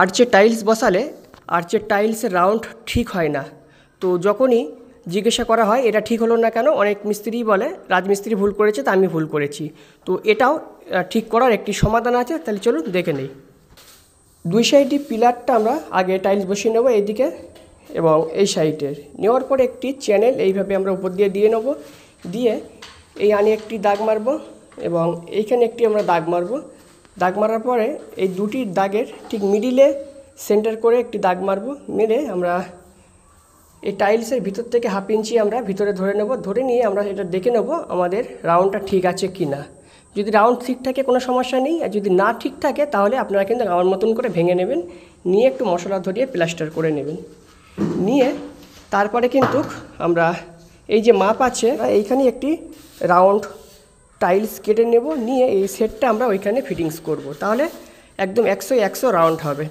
আর্চের tiles বসালে আর্চের টাইলসের round ঠিক হয় না। তো যখনই জিজ্ঞাসা করা হয় এটা ঠিক হলো না কেন, অনেক মিস্ত্রি বলে রাজমিস্ত্রি ভুল করেছে, তা আমি ভুল করেছি। তো এটাও ঠিক করার একটি সমাধান আছে, তাহলে চলুন দেখে নেই। দুই সাইডই পিলারটা আমরা আগে টাইলস বসিয়ে নেব এইদিকে এবং এই সাইডের। নেওয়ার পরে একটি চ্যানেল এইভাবে আমরা উপর দিয়ে দিয়ে নেব, দিয়ে এই আনে একটি দাগ মারব এবং এইখানে একটি আমরা দাগ মারব। দাগ মারার পরে এই দুটি দাগের ঠিক মিডিলে সেন্টার করে একটি দাগ মারব। মেরে আমরা এই টাইলসের ভিতর থেকে 1/2 ইঞ্চি আমরা ভিতরে ধরে নেব। ধরে নিয়ে আমরা এটা দেখে নেব আমাদের রাউন্ডটা ঠিক আছে কি না। যদি রাউন্ড ঠিক থাকে কোনো সমস্যা নেই, আর যদি না ঠিক থাকে তাহলে আপনারা কিন্তু আমার মতন করে ভেঙে নেবেন, নিয়ে একটু মশলা ধরিয়ে প্লাস্টার করে নেবেন। নিয়ে তারপরে কিন্তু আমরা এই যে মাপ আছে এইখানে একটি রাউন্ড টাইলস কেটে নেব, নিয়ে এই সেটটা আমরা ওইখানে ফিটিংস করব, তাহলে একদম 100 রাউন্ড হবে।